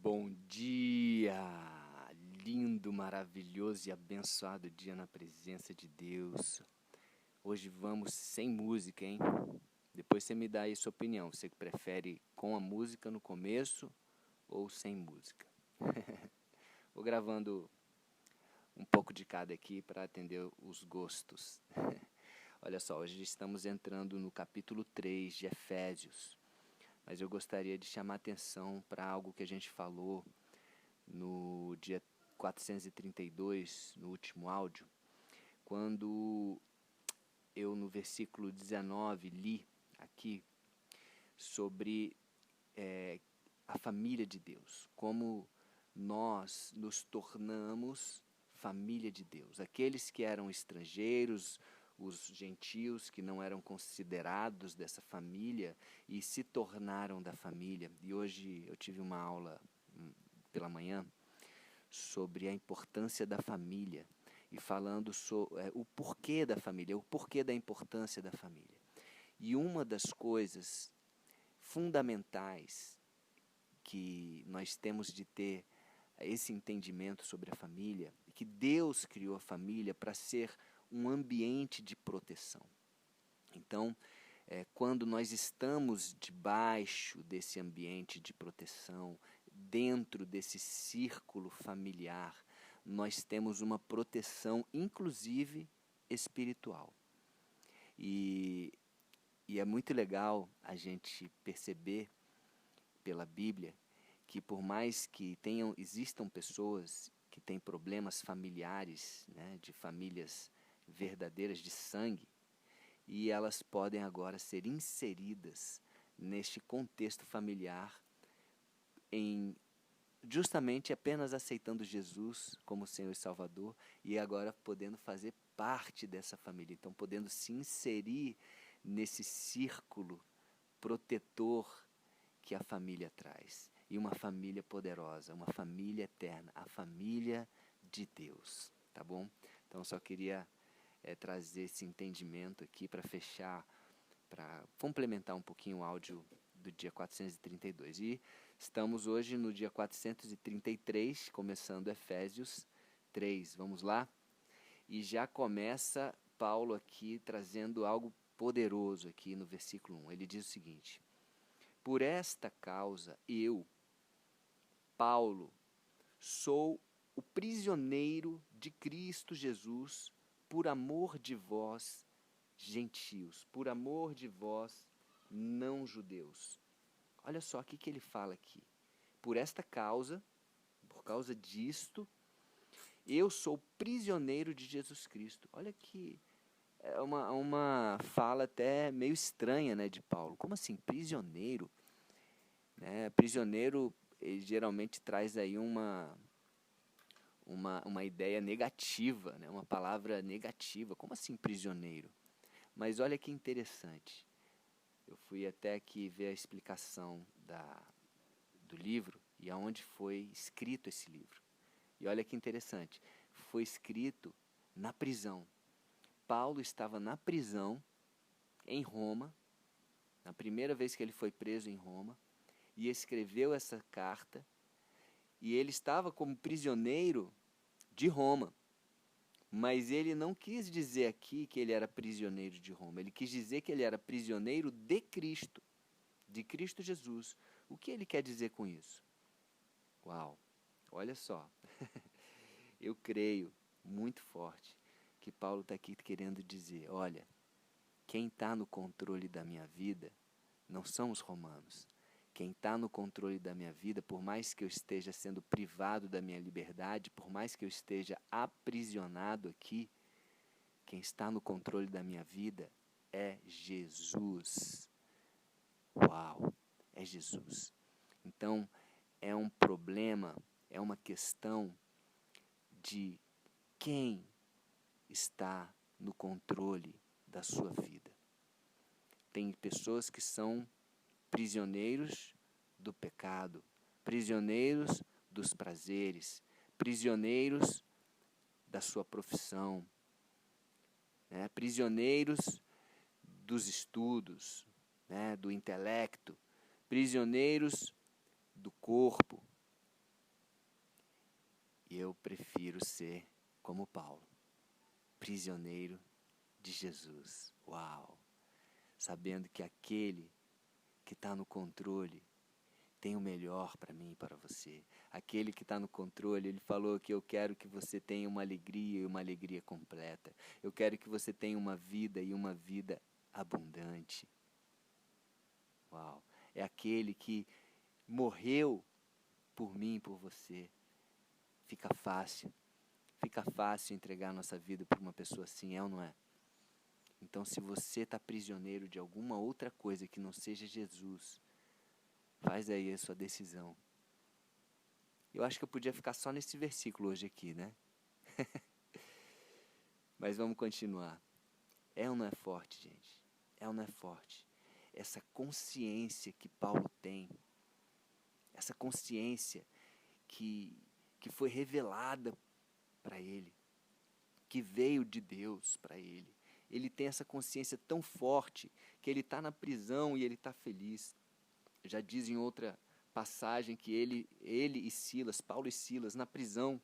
Bom dia! Lindo, maravilhoso e abençoado dia na presença de Deus. Hoje vamos sem música, hein? Depois você me dá aí sua opinião. Você que prefere com a música no começo ou sem música? Vou gravando um pouco de cada aqui para atender os gostos. Olha só, hoje estamos entrando no capítulo 3 de Efésios. Mas eu gostaria de chamar a atenção para algo que a gente falou no dia 432, no último áudio, quando eu no versículo 19 li aqui sobre a família de Deus, como nós nos tornamos família de Deus. Aqueles que eram estrangeiros, os gentios que não eram considerados dessa família e se tornaram da família. E hoje eu tive uma aula pela manhã sobre a importância da família e falando sobre o porquê da família, o porquê da importância da família. E uma das coisas fundamentais que nós temos de ter esse entendimento sobre a família é que Deus criou a família para ser um ambiente de proteção. Então, quando nós estamos debaixo desse ambiente de proteção, dentro desse círculo familiar, nós temos uma proteção, inclusive espiritual. E é muito legal a gente perceber pela Bíblia que por mais que existam pessoas que têm problemas familiares, né, de famílias verdadeiras de sangue, e elas podem agora ser inseridas neste contexto familiar justamente apenas aceitando Jesus como Senhor e Salvador e agora podendo fazer parte dessa família, então podendo se inserir nesse círculo protetor que a família traz. E uma família poderosa, uma família eterna, a família de Deus, tá bom? Então só queria trazer esse entendimento aqui para fechar, para complementar um pouquinho o áudio do dia 432. E estamos hoje no dia 433, começando Efésios 3. Vamos lá? E já começa Paulo aqui trazendo algo poderoso aqui no versículo 1. Ele diz o seguinte: por esta causa eu, Paulo, sou o prisioneiro de Cristo Jesus, por amor de vós, gentios, por amor de vós, não judeus. Olha só o que ele fala aqui. Por esta causa, por causa disto, eu sou prisioneiro de Jesus Cristo. Olha que é uma fala até meio estranha, né, de Paulo. Como assim, prisioneiro? Prisioneiro geralmente traz aí uma ideia negativa, né? Uma palavra negativa. Como assim prisioneiro? Mas olha que interessante. Eu fui até aqui ver a explicação do livro e aonde foi escrito esse livro. E olha que interessante. Foi escrito na prisão. Paulo estava na prisão em Roma, na primeira vez que ele foi preso em Roma, e escreveu essa carta, e ele estava como prisioneiro de Roma, mas ele não quis dizer aqui que ele era prisioneiro de Roma, ele quis dizer que ele era prisioneiro de Cristo Jesus. O que ele quer dizer com isso? Uau, olha só, eu creio muito forte que Paulo está aqui querendo dizer, olha, quem está no controle da minha vida não são os romanos. Quem está no controle da minha vida, por mais que eu esteja sendo privado da minha liberdade, por mais que eu esteja aprisionado aqui, quem está no controle da minha vida é Jesus. Uau, é Jesus. Então, é um problema, é uma questão de quem está no controle da sua vida. Tem pessoas que são prisioneiros do pecado, prisioneiros dos prazeres, prisioneiros da sua profissão, né? Prisioneiros dos estudos, né? Do intelecto, prisioneiros do corpo, eu prefiro ser como Paulo, prisioneiro de Jesus. Uau! Sabendo que aquele que está no controle tem o melhor para mim e para você. Aquele que está no controle, ele falou que eu quero que você tenha uma alegria e uma alegria completa. Eu quero que você tenha uma vida e uma vida abundante. Uau! É aquele que morreu por mim e por você. Fica fácil entregar a nossa vida para uma pessoa assim, é ou não é? Então, se você está prisioneiro de alguma outra coisa que não seja Jesus, faz aí a sua decisão. Eu acho que eu podia ficar só nesse versículo hoje aqui, né? Mas vamos continuar. É ou não é forte, gente? É ou não é forte? Essa consciência que Paulo tem, essa consciência que foi revelada para ele, que veio de Deus para ele. Ele tem essa consciência tão forte que ele está na prisão e ele está feliz. Já diz em outra passagem que ele e Silas, Paulo e Silas, na prisão,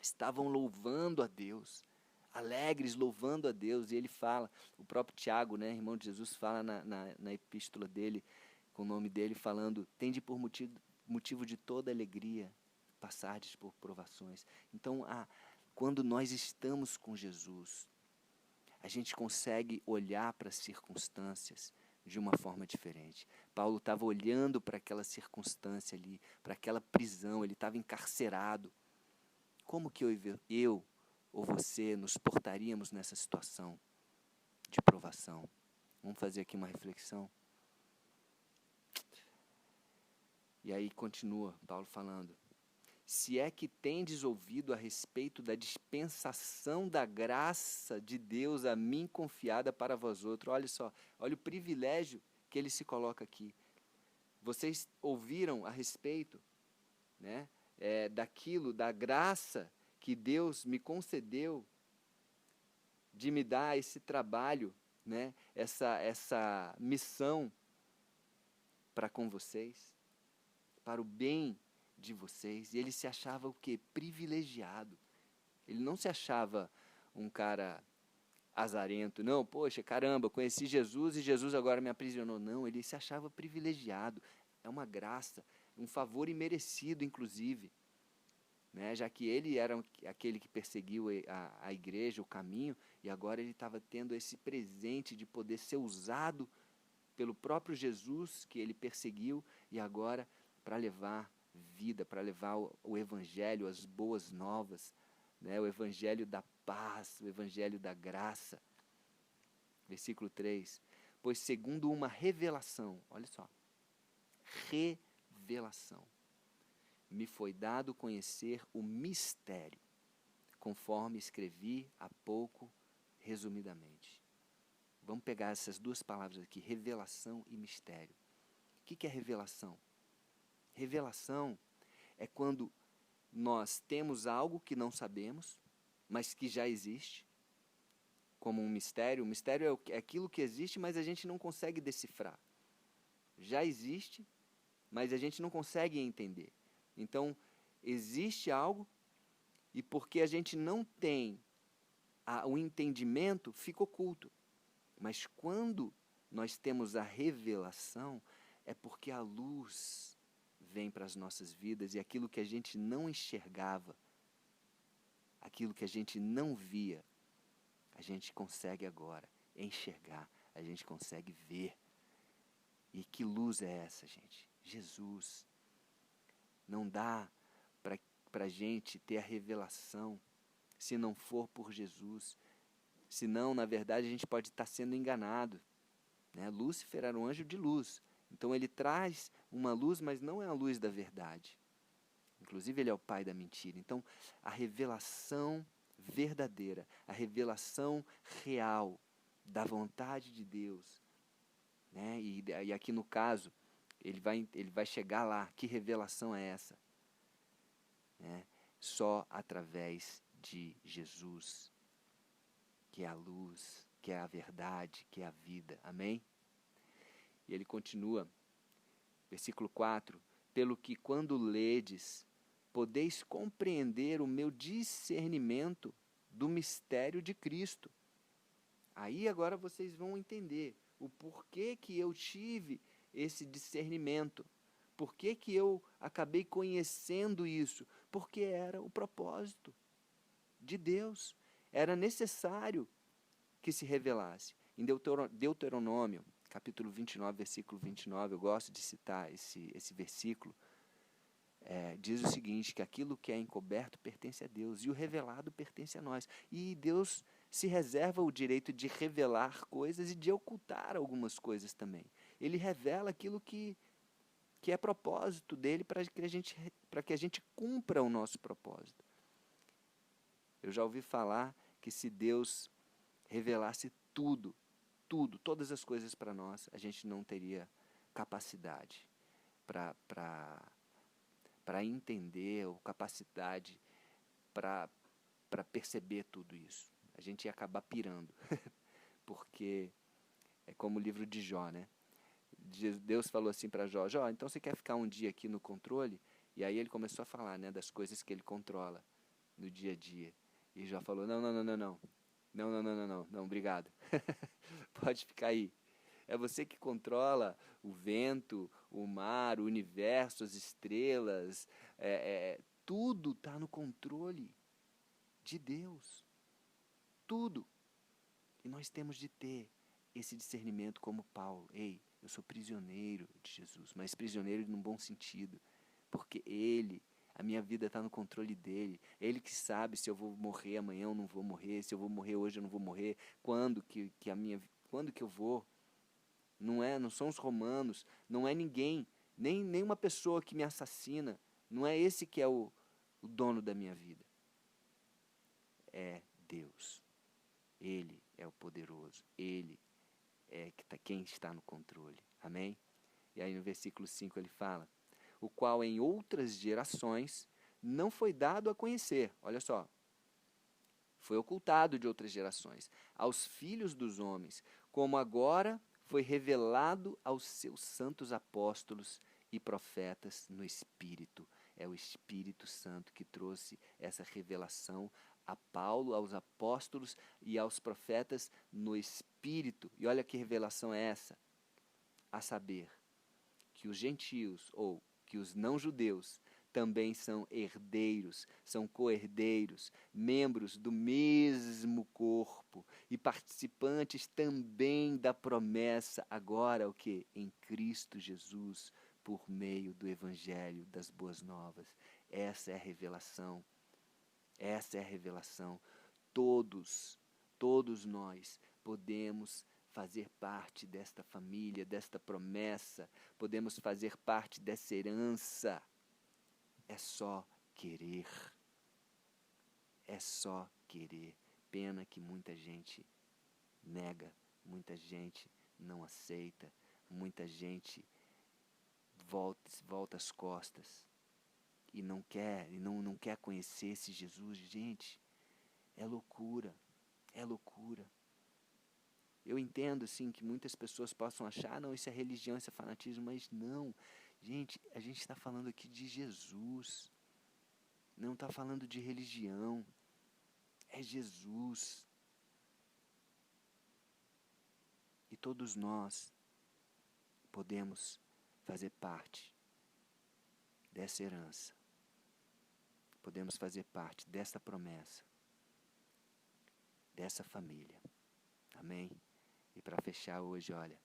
estavam louvando a Deus, alegres, louvando a Deus. E ele fala, o próprio Tiago, né, irmão de Jesus, fala na epístola dele, com o nome dele, falando, tende por motivo de toda alegria, passardes por provações. Então, quando nós estamos com Jesus, a gente consegue olhar para as circunstâncias de uma forma diferente. Paulo estava olhando para aquela circunstância ali, para aquela prisão, ele estava encarcerado. Como que eu ou você nos portaríamos nessa situação de provação? Vamos fazer aqui uma reflexão. E aí continua Paulo falando, se é que tendes ouvido a respeito da dispensação da graça de Deus a mim confiada para vós outros. Olha só, olha o privilégio que ele se coloca aqui. Vocês ouviram a respeito, né, daquilo, da graça que Deus me concedeu de me dar esse trabalho, né, essa missão para com vocês, para o bem de vocês. E ele se achava o quê? Privilegiado. Ele não se achava um cara azarento. Não, poxa, caramba, conheci Jesus e Jesus agora me aprisionou. Não, ele se achava privilegiado. É uma graça, um favor imerecido, inclusive. Né? Já que ele era aquele que perseguiu a igreja, o caminho, e agora ele estava tendo esse presente de poder ser usado pelo próprio Jesus que ele perseguiu, e agora para levar vida, para levar o evangelho, as boas novas, né? O evangelho da paz, o evangelho da graça. Versículo 3. Pois segundo uma revelação, olha só, revelação, me foi dado conhecer o mistério, conforme escrevi há pouco, resumidamente. Vamos pegar essas duas palavras aqui, revelação e mistério. O que é revelação? Revelação é quando nós temos algo que não sabemos, mas que já existe, como um mistério. O mistério é aquilo que existe, mas a gente não consegue decifrar. Já existe, mas a gente não consegue entender. Então, existe algo, e porque a gente não tem o entendimento, fica oculto. Mas quando nós temos a revelação, é porque a luz vem para as nossas vidas e aquilo que a gente não enxergava, aquilo que a gente não via, a gente consegue agora enxergar, a gente consegue ver. E que luz é essa, gente? Jesus. Não dá para a gente ter a revelação se não for por Jesus. Senão, na verdade, a gente pode estar sendo enganado. Né? Lúcifer era um anjo de luz. Então ele traz uma luz, mas não é a luz da verdade. Inclusive ele é o pai da mentira. Então a revelação verdadeira, a revelação real da vontade de Deus, né? E aqui no caso, ele vai chegar lá. Que revelação é essa? Né? Só através de Jesus, que é a luz, que é a verdade, que é a vida. Amém? E ele continua, versículo 4, pelo que quando ledes, podeis compreender o meu discernimento do mistério de Cristo. Aí agora vocês vão entender o porquê que eu tive esse discernimento. Por que que eu acabei conhecendo isso? Porque era o propósito de Deus. Era necessário que se revelasse. Em Deuteronômio, capítulo 29, versículo 29, eu gosto de citar esse versículo, diz o seguinte, que aquilo que é encoberto pertence a Deus e o revelado pertence a nós. E Deus se reserva o direito de revelar coisas e de ocultar algumas coisas também. Ele revela aquilo que é propósito dele para que a gente cumpra o nosso propósito. Eu já ouvi falar que se Deus revelasse tudo, todas as coisas para nós, a gente não teria capacidade para entender ou capacidade para perceber tudo isso. A gente ia acabar pirando, porque é como o livro de Jó, né? Deus falou assim para Jó, Jó, então você quer ficar um dia aqui no controle? E aí ele começou a falar, né, das coisas que ele controla no dia a dia. E Jó falou, não, obrigado. Pode ficar aí. É você que controla o vento, o mar, o universo, as estrelas, tudo está no controle de Deus. Tudo. E nós temos de ter esse discernimento como Paulo. Ei, eu sou prisioneiro de Jesus, mas prisioneiro num bom sentido, porque a minha vida está no controle dele. Ele que sabe se eu vou morrer amanhã ou não vou morrer, se eu vou morrer hoje ou não vou morrer, quando que eu vou. Não são os romanos, não é ninguém, nem uma pessoa que me assassina, não é esse que é o dono da minha vida. É Deus. Ele é o poderoso, Ele é quem está no controle. Amém? E aí no versículo 5 ele fala, o qual em outras gerações não foi dado a conhecer. Olha só, foi ocultado de outras gerações, aos filhos dos homens, como agora foi revelado aos seus santos apóstolos e profetas no Espírito. É o Espírito Santo que trouxe essa revelação a Paulo, aos apóstolos e aos profetas no Espírito. E olha que revelação é essa, a saber, que os gentios, ou que os não-judeus, também são herdeiros, são co-herdeiros, membros do mesmo corpo e participantes também da promessa, agora o que? Em Cristo Jesus, por meio do Evangelho das Boas Novas. Essa é a revelação. Essa é a revelação. Todos nós podemos fazer parte desta família, desta promessa, podemos fazer parte dessa herança. É só querer. É só querer. Pena que muita gente nega, muita gente não aceita, muita gente volta as costas e não quer conhecer esse Jesus. Gente, é loucura, é loucura. Eu entendo, sim, que muitas pessoas possam achar, não, isso é religião, isso é fanatismo, mas não. Gente, a gente está falando aqui de Jesus. Não está falando de religião. É Jesus. E todos nós podemos fazer parte dessa herança. Podemos fazer parte dessa promessa, dessa família. Amém? E para fechar hoje, olha,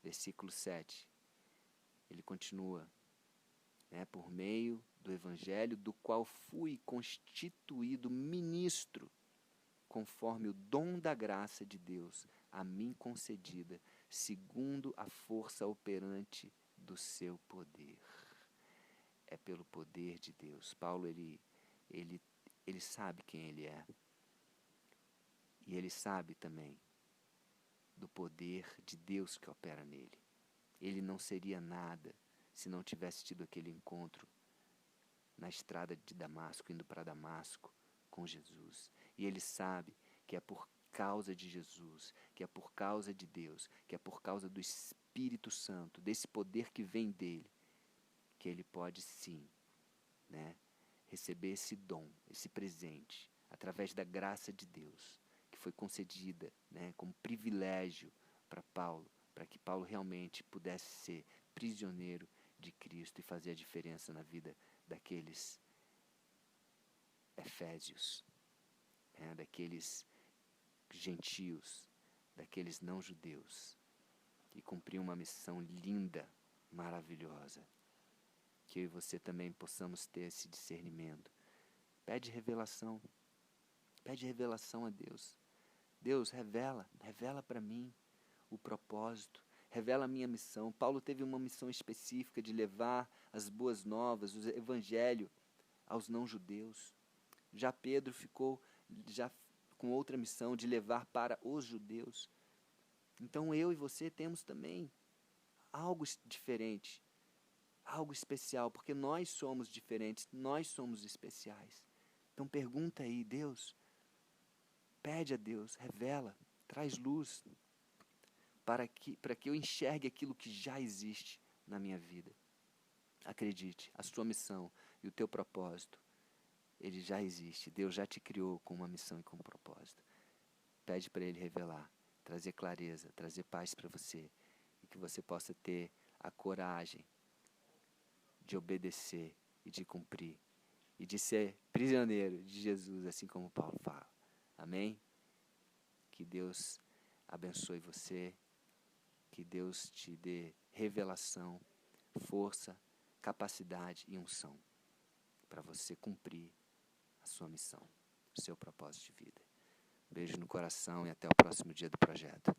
versículo 7, ele continua, por meio do Evangelho, do qual fui constituído ministro, conforme o dom da graça de Deus, a mim concedida, segundo a força operante do seu poder. É pelo poder de Deus. Paulo, ele sabe quem ele é. E ele sabe também do poder de Deus que opera nele. Ele não seria nada se não tivesse tido aquele encontro na estrada de Damasco, indo para Damasco com Jesus. E ele sabe que é por causa de Jesus, que é por causa de Deus, que é por causa do Espírito Santo, desse poder que vem dele, que ele pode sim, receber esse dom, esse presente, através da graça de Deus, que foi concedida, né, como privilégio para Paulo, para que Paulo realmente pudesse ser prisioneiro de Cristo e fazer a diferença na vida daqueles efésios, né, daqueles gentios, daqueles não-judeus, e cumprir uma missão linda, maravilhosa. Que eu e você também possamos ter esse discernimento. Pede revelação a Deus. Deus, revela para mim o propósito, revela a minha missão. Paulo teve uma missão específica de levar as boas novas, o evangelho aos não-judeus. Já Pedro ficou com outra missão de levar para os judeus. Então eu e você temos também algo diferente, algo especial, porque nós somos diferentes, nós somos especiais. Então pergunta aí, Deus, pede a Deus, revela, traz luz, para que eu enxergue aquilo que já existe na minha vida. Acredite, a sua missão e o teu propósito, ele já existe. Deus já te criou com uma missão e com um propósito. Pede para Ele revelar, trazer clareza, trazer paz para você, e que você possa ter a coragem de obedecer e de cumprir, e de ser prisioneiro de Jesus, assim como Paulo fala. Amém? Que Deus abençoe você, que Deus te dê revelação, força, capacidade e unção para você cumprir a sua missão, o seu propósito de vida. Beijo no coração e até o próximo dia do projeto.